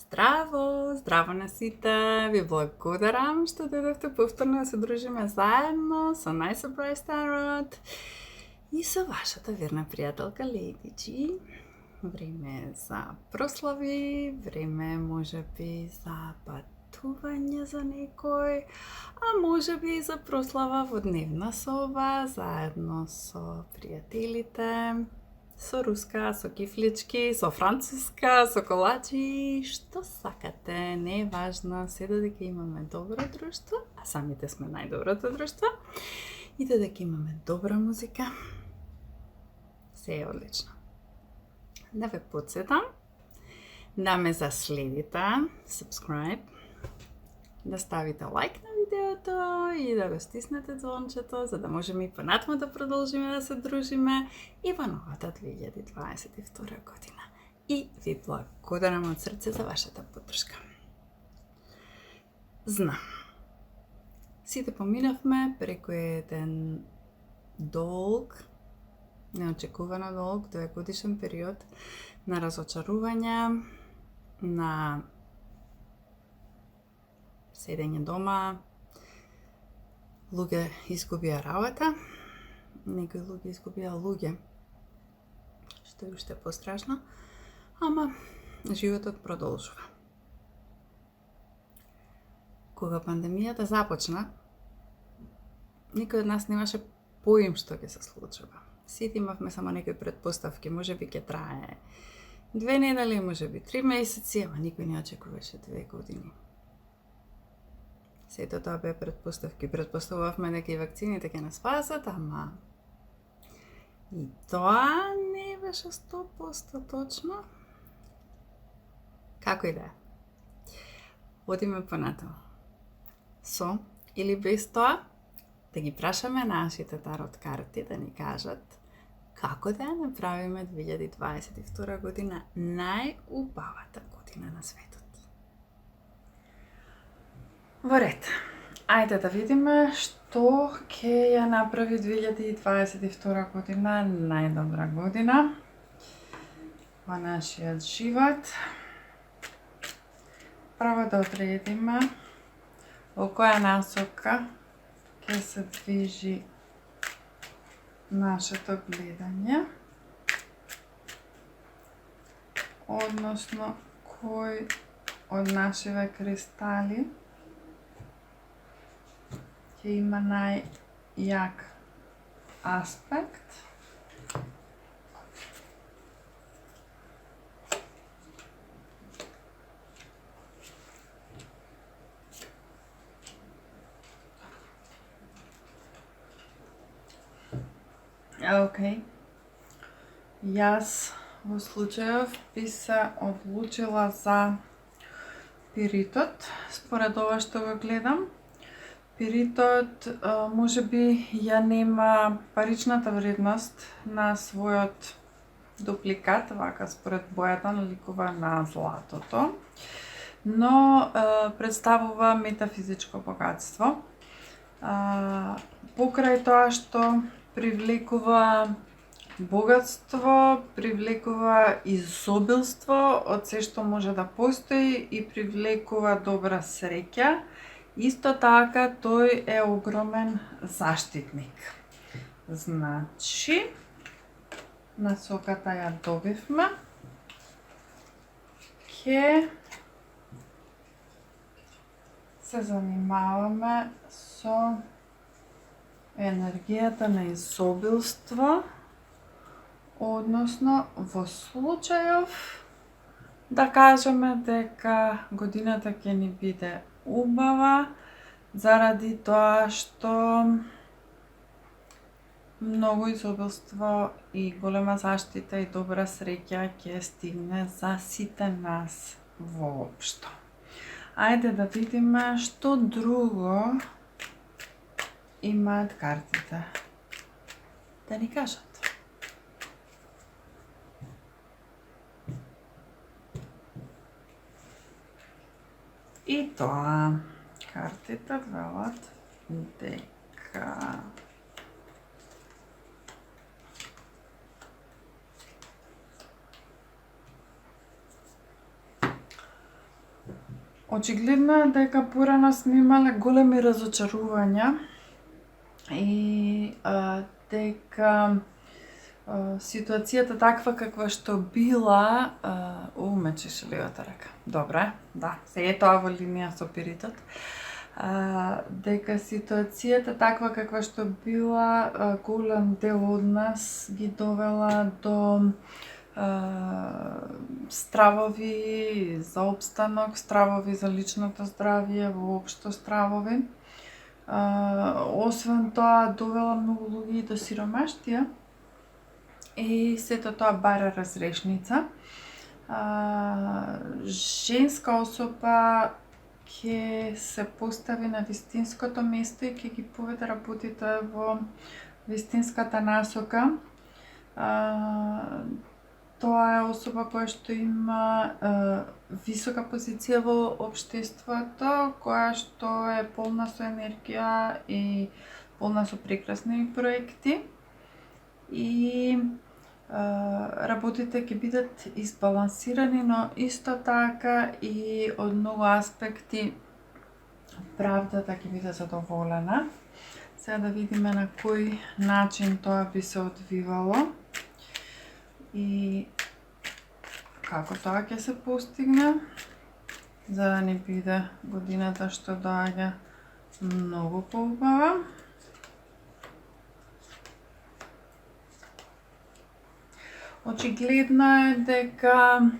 Здраво, здраво на сите! Ви благодарам што дојдовте повторно да се дружиме заедно со Най-Surprise Tarot и со вашата верна пријателка Lady G. Време за прослави, време можеби за патување за некој, а можеби и за прослава во дневна соба, заедно со пријателите, со руска, со кифлички, со француска, со колачи, што сакате, не е важно, се додека имаме добро друштво, а самите сме најдоброто друштво, и додека имаме добра музика, се е одлично. Да ве подсетам, да ме заследите, subscribe, да ставите лайк на видеото и да го стиснете звончето, за да можеме и понатаму да продолжиме да се дружиме и во новата 2022 година. И ви благодарам од срце за вашата поддршка. Знам, сите поминавме преку еден долг, неочекувано долг, 2-годишен период на разочарување, на седење дома, луѓе изгубија работа, некои луѓе изгубија луѓе, што е уште пострашно, ама животот продолжува. Кога пандемијата започна, никој од нас немаше поим што ќе се случува. Сите имавме само некои предпоставки, можеби ќе трае 2 недели, можеби 3 месеци, ама никој не очекуваше 2 години. Сето тоа беа предпоставки. Предпоставувавме дека и вакцините ќе нас спасат, ама и тоа не беше 100% точно. Како и да е. Одиме понатаму. Со или без тоа, да ги прашаме нашите тарот карти да ни кажат како да ја направиме 2022 година најубавата година на светот. Во ред, ајде да видиме што ќе ја направи 2022 година најдобра година во нашиот живот. Прво да одредиме во која насока ќе се движи нашето гледање, односно кој од нашиве кристали ќе има најјак аспект. Океј. Јас во случајов би се одлучила за пиритот, според ова што го гледам. Пиритот можеби ја нема паричната вредност на својот дупликат, вака според бојата наликува на златото, но представува метафизичко богатство. Покрај тоа што привлекува богатство, привлекува изобилство од се што може да постои и привлекува добра среќа. Исто така тој е огромен заштитник. Значи, насоката ја добивме. Ќе се занимаваме со енергијата на изобилство, односно во случајов да кажеме дека годината ќе ни биде убава заради тоа што многу изобилство и голема заштита и добра среќа ќе стигне за сите нас воопшто. Ајде да видиме што друго имаат картите да ни кажат. И тоа, картите велат дека Очигледно е дека порано сме имале големи разочарувања и дека ситуацијата таква каква што била, ме чеше левата рака. Добре, да, се е тоа во линија со пиритот. Дека ситуацијата таква каква што била, голем дел од нас ги довела до стравови за опстанок, стравови за личното здравје, воопшто стравови. Освен тоа, довела многу луѓе до сиромаштија и сето тоа бара разрешница. Женска особа ќе се постави на вистинското место и ќе ги поведе работите во вистинската насока. Тоа е особа која што има висока позиција во општеството, која што е полна со енергија и полна со прекрасни проекти. И работите ќе бидат избалансирани, но исто така и од многу аспекти правдата ќе биде задоволена. Сега да видиме на кој начин тоа би се одвивало и како тоа ќе се постигне, за да не биде годината што доаѓа многу поубава. Очигледно е дека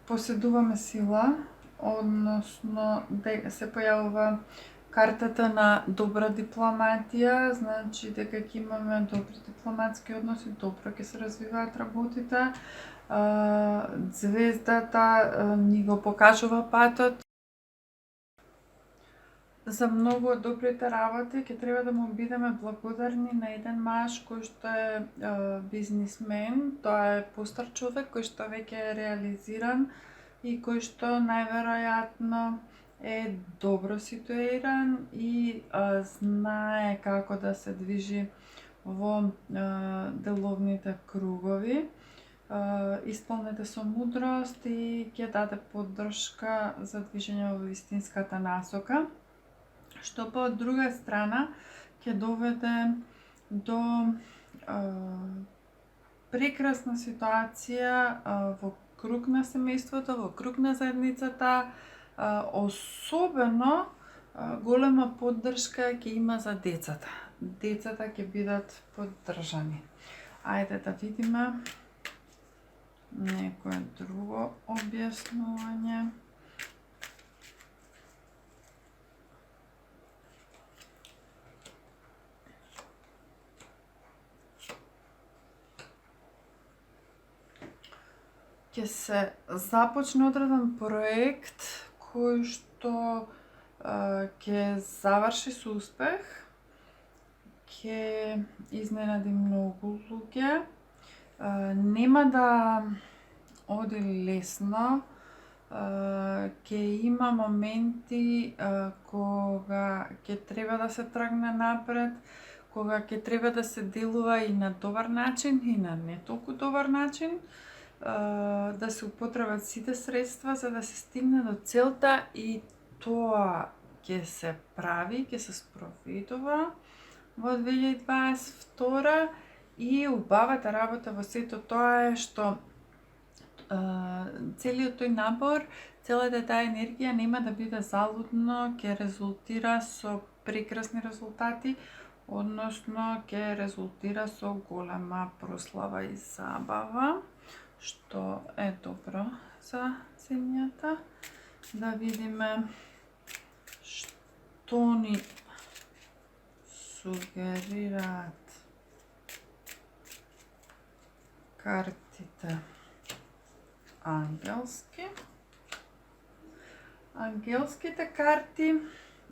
поседуваме сила, односно дека се појавува картата на добра дипломатија, значи дека ќе имаме добри дипломатски односи, добро ќе се развиваат работите. Звездата ни го покажува патот. За многу од добрите работи ќе треба да му бидеме благодарни на еден маж кој што е бизнисмен. Тоа е постар човек кој што веќе е реализиран и кој што најверојатно е добро ситуиран и знае како да се движи во деловните кругови. Исполнете со мудрост и ќе даде поддршка за движење во вистинската насока, што по друга страна ќе доведе до прекрасна ситуација во круг на семејството, во круг на заедницата, особено голема поддршка ќе има за децата. Децата ќе бидат поддржани. Ајде да видиме некое друго објаснување. Ќе се започне одреден проект кој што ќе заврши со успех, ќе изненади многу луѓе, нема да оди лесно, ќе има моменти кога ќе треба да се тргне напред, кога ќе треба да се делува и на добар начин и на не толку добар начин, да се употребат сите средства за да се стигне до целта и тоа ќе се прави, ќе се спроведува во 2022 и убавата работа во сето тоа е што целиот тој напор, целата таа енергија нема да биде залудно, ќе резултира со прекрасни резултати, односно ќе резултира со голема прослава и забава, што е добро за земјата. Да видиме што ни сугерираат картите ангелски. Ангелските карти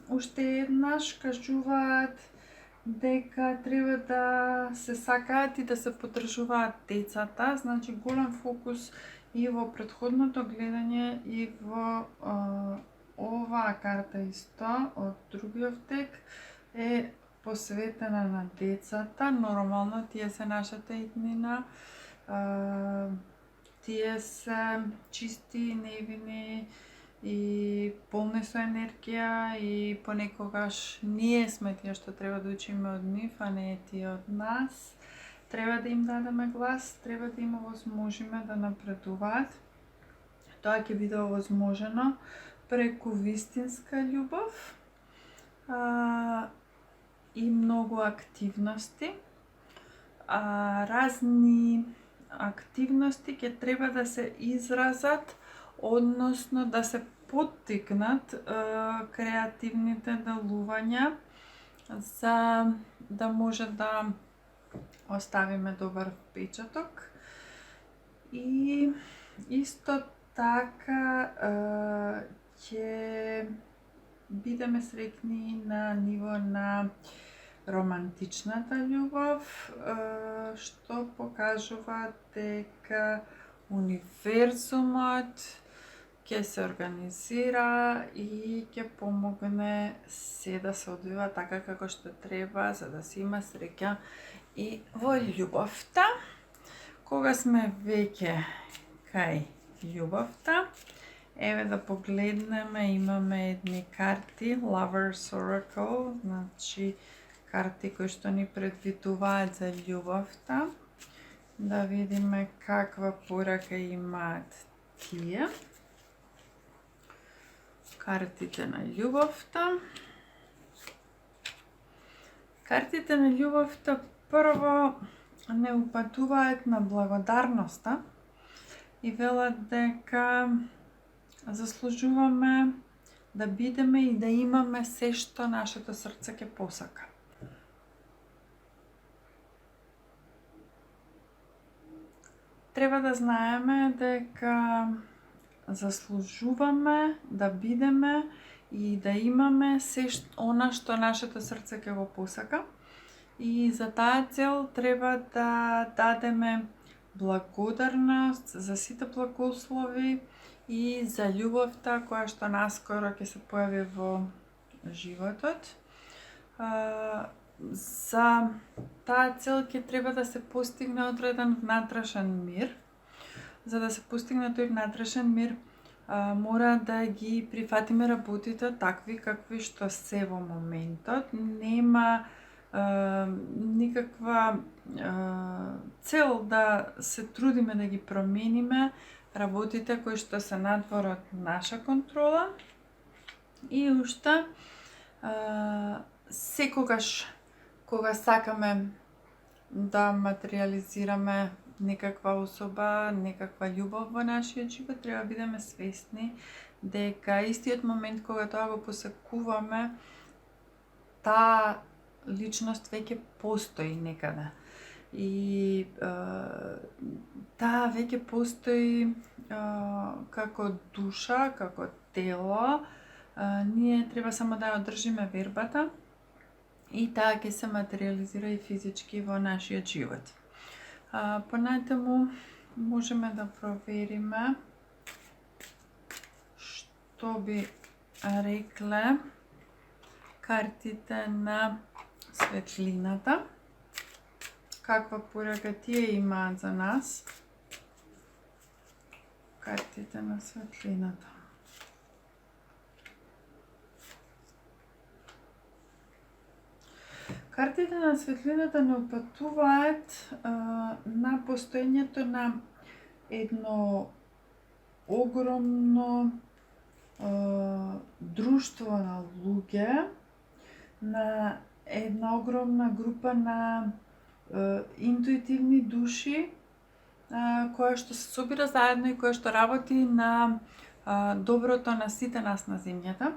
уште еднаш кажуваат дека треба да се сакаат и да се поддржуваат децата, значи голем фокус и во претходното гледање и во оваа карта исто од другиот тек е посветена на децата. Нормално тие се нашата иднина, тие се чисти, невини, и полни со енергија и понекогаш ние сме тие што треба да учиме од нив, а не тие од нас. Треба да им дадеме глас, треба да им овозможиме да напредуваат. Тоа ќе биде овозможено преку вистинска љубов и многу активности. Разни активности ќе треба да се изразат, односно да се поттикнат креативните делувања за да може да оставиме добар впечаток. И исто така ќе бидеме среќни на ниво на романтичната љубов, што покажува дека универзумот ќе се организира и ќе помогне се да се одвива така како што треба, за да се има среќа и во љубовта. Кога сме веќе кај љубовта, еве да погледнеме, имаме едни карти, Lover's Oracle, значи карти кои што ни предвидуваат за љубовта. Да видиме каква порака имаат тие. Картите на љубовта. Картите на љубовта прво не упатуваат на благодарноста и велат дека заслужуваме да бидеме и да имаме се што нашето срце ќе посака. Треба да знаеме дека заслужуваме да бидеме и да имаме се она што нашето срце ќе го посака. И за таа цел треба да дадеме благодарност за сите благослови и за љубовта која што наскоро ќе се појави во животот. За таа цел ќе треба да се постигне одреден внатрешен мир. За да се постигне тој внатрешен мир, мора да ги прифатиме работите такви какви што се во моментот. Нема никаква цел да се трудиме да ги промениме работите кои што се надвор од наша контрола. И уште секогаш кога сакаме да материализираме некаква особа, некаква љубов во нашиот живот, треба да бидеме свесни дека истиот момент кога тоа го посакуваме, таа личност веќе постои некаде. И таа веќе постои како душа, како тело. Ние треба само да ја одржиме вербата и таа ќе се материализира и физички во нашиот живот. Понатаму можеме да провериме што би рекле картите на светлината, каква порака тие имаат за нас. Картите на светлината. Картите на светлината не упатуваат на постоењето на едно огромно друштво на луѓе, на една огромна група на интуитивни души која што се собира заедно и која што работи на доброто на сите нас на земјата.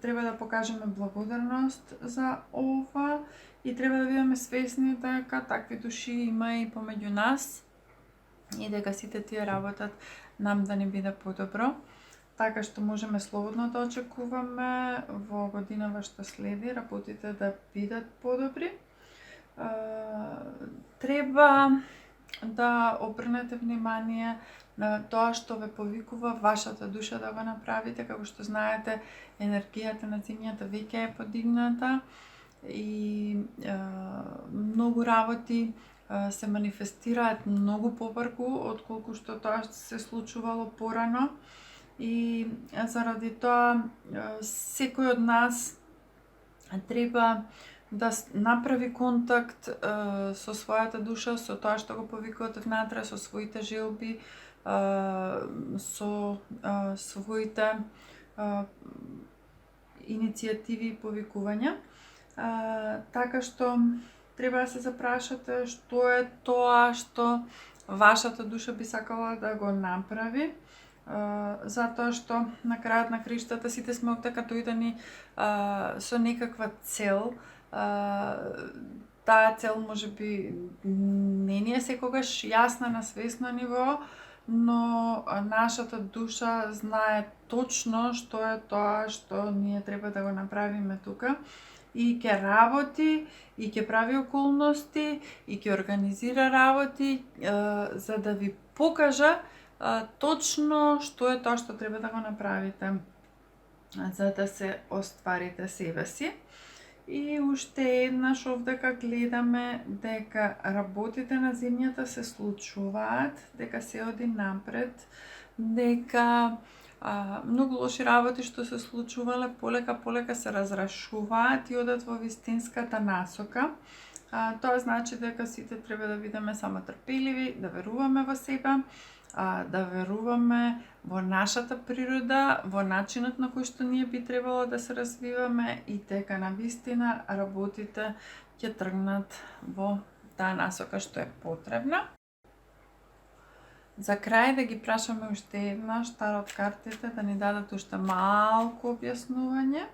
Треба да покажеме благодарност за ова и треба да бидеме свесни дека такви души има и помеѓу нас и дека сите тие работат нам да ни биде подобро. Така што можеме слободно да очекуваме во годинава што следи работите да бидат подобри. Треба да обрнете внимание на тоа што ве повикува вашата душа да го направите. Како што знаете, енергијата на земјата веќе е подигната и многу работи се манифестираат многу побрзо отколку што тоа се случувало порано. И заради тоа секој од нас треба да направи контакт со својата душа, со тоа што го повикувате внатре, со своите желби, со своите иницијативи и повикувања. Така што треба да се запрашате што е тоа што вашата душа би сакала да го направи, затоа што на крајот на криштата сите сме овде като идени со некаква цел. Таа цел можеби не ни е секогаш јасна на свесно ниво, но нашата душа знае точно што е тоа што ние треба да го направиме тука и ќе работи и ќе прави околности и ќе организира работи за да ви покажа точно што е тоа што треба да го направите за да се остварите себе си. И уште еднаш овдека гледаме дека работите на земјата се случуваат, дека се оди напред, дека многу лоши работи што се случувале полека се разрешуваат и одат во вистинската насока. Тоа значи дека сите треба да бидеме само трпеливи, да веруваме во себе, да веруваме во нашата природа, во начинот на кој што ние би требало да се развиваме и дека навистина работите ќе тргнат во таа насока што е потребна. За крај да ги прашаме уште еднаш тарот картите да ни дадат уште малку објаснување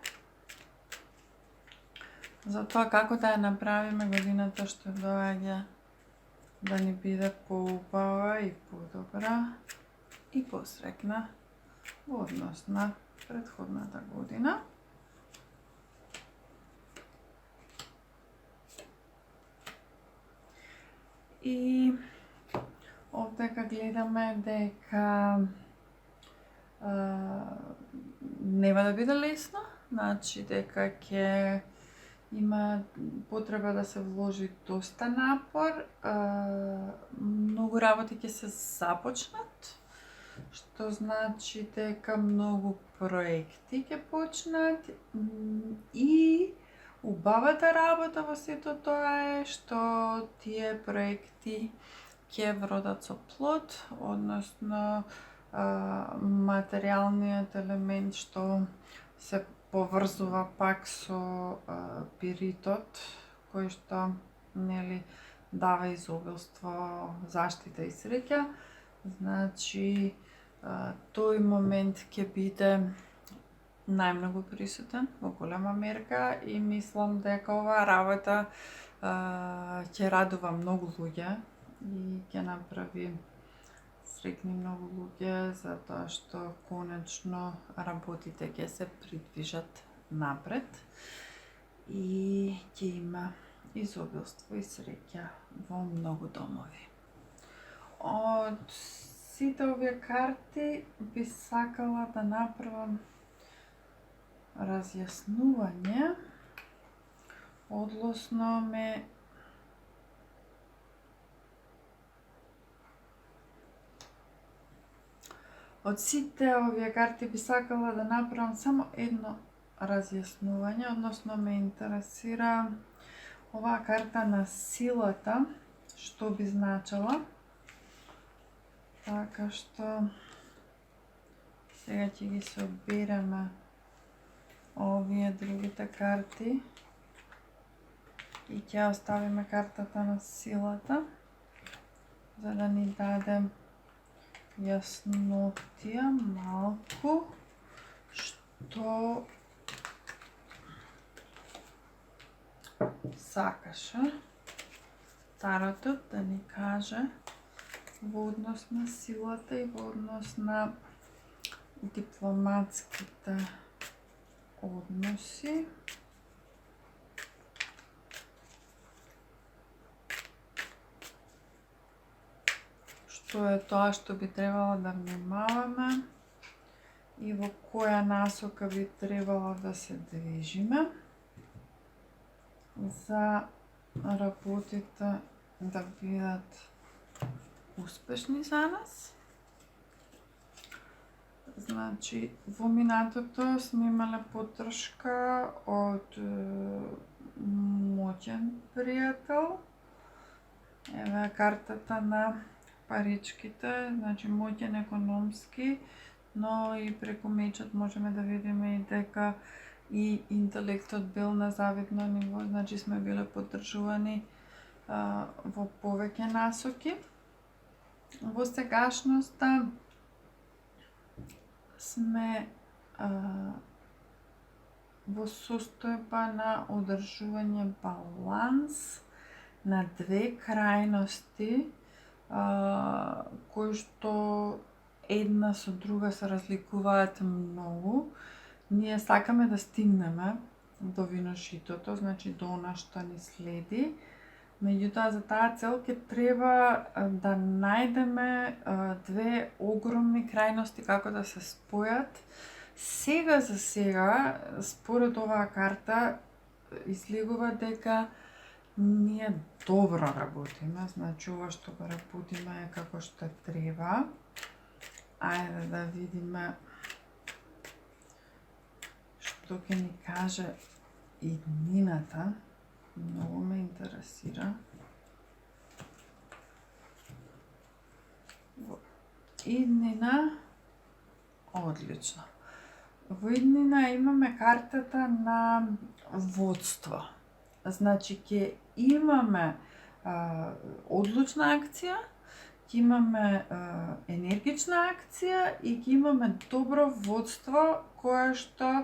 за тоа како да ја направиме годината што доаѓа да ни биде поубава и подобра и посрекна во однос на претходната година. И овдека гледаме дека нема да биде лесно, значи дека ќе има потреба да се вложи доста напор, многу работи ќе се започнат, што значи дека многу проекти ќе почнат и убавата работа во сето тоа е што тие проекти ќе вродат со плод, односно материјалниот елемент што се поврзува пак со пиритот, кој што нели дава изобилство, заштита и среќа. Значи тој момент ќе биде најмногу присутен во голема мерка и мислам дека оваа работа ќе радува многу луѓе и ќе направи среќни многу луѓе затоа што конечно работите ќе се придвижат напред и ќе има изобилство и среќа во многу домови. Од сите овие карти би сакала да направам разјаснување, односно од сите овие карти би сакала да направам само едно разјаснување, односно ме интересира оваа карта на силата, што би значела. Така што сега ќе ги собереме овие другите карти и ќе оставиме картата на силата за да ни даде јаснотија малку што сакаше таротот да ни каже во однос на силата и во однос на дипломатските односи. Што е тоа што би требало да внимаваме и во која насока би требало да се движиме за работите да бидат успешни за нас, Значи, во минатото сме имале поддршка од моќен пријател. Еве картата на паричките, значи моќен економски, но и преку мечот можеме да видиме и дека и интелектот бил на завидно ниво, значи сме биле поддржувани во повеќе насоки. Во сегашноста сме во состојба на одржување баланс на две крајности, кои што една со друга се разликуваат многу. Ние сакаме да стигнеме до виношитото, значи до она што ни следи. Меѓутоа, за таа цел ќе треба да најдеме две огромни крајности како да се спојат. Сега за сега, според оваа карта, излегува дека ние добро работиме, значи ова што го работиме е како што треба. Ајде да видиме што ќе ни каже иднината. Многу ме интересира. Иднина, одлично. Во иднина имаме картата на водство. Значи ќе имаме одлучна акција, ќе имаме енергична акција и ќе имаме добро водство кое што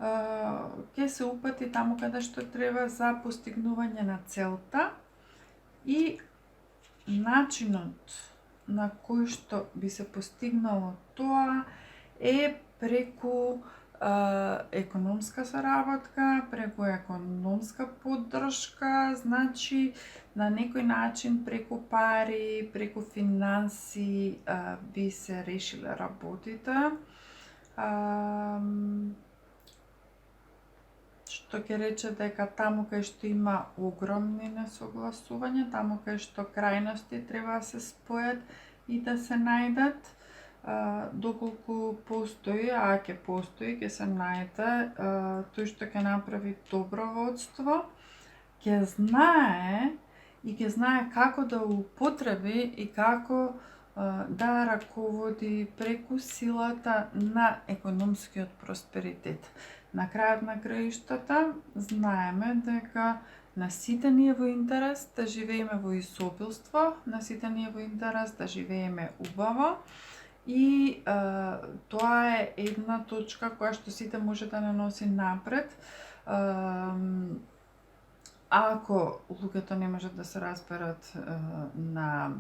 ќе се упати таму каде што треба за постигнување на целта, и начинот на кој што би се постигнало тоа е преку економска соработка, преку економска поддршка, значи на некој начин преку пари, преку финанси би се решиле работите. Што ќе рече дека таму кај што има огромни несогласувања, таму кај што крајности треба да се спојат и да се најдат, доколку постои, а ќе постои, ќе се најде тој што ќе направи добро водство, ќе знае и ќе знае како да употреби и како да раководи преку силата на економскиот просперитет. На крајот на краиштата знаеме дека на сите ни е во интерес да живееме во изобилство, на сите ни е во интерес да живееме убаво, и тоа е една точка која што сите може да не носи напред. Ако луѓето не можат да се разберат на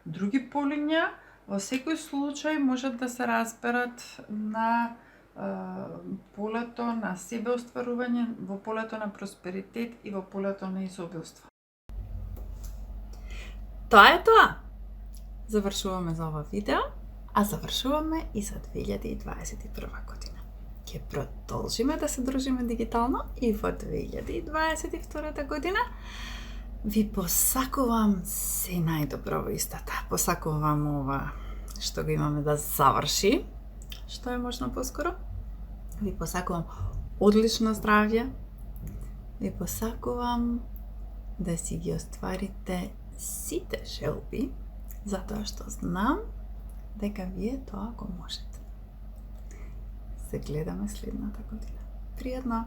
други полиња, во секој случај можат да се разберат на полето на себеостварување, во полето на просперитет и во полето на изобилство. Тоа е тоа. Завршуваме за ова видео, а завршуваме и за 2021 година. Ќе продолжиме да се дружиме дигитално и во 2022 година. Ви посакувам се најдобро во истата. Посакувам ова што го имаме да заврши, што е можно поскоро. Ви посакувам одлично здравје. Ви посакувам да си ги остварите сите желби, затоа што знам дека вие тоа го можете. Се гледаме следната година. Пријатно!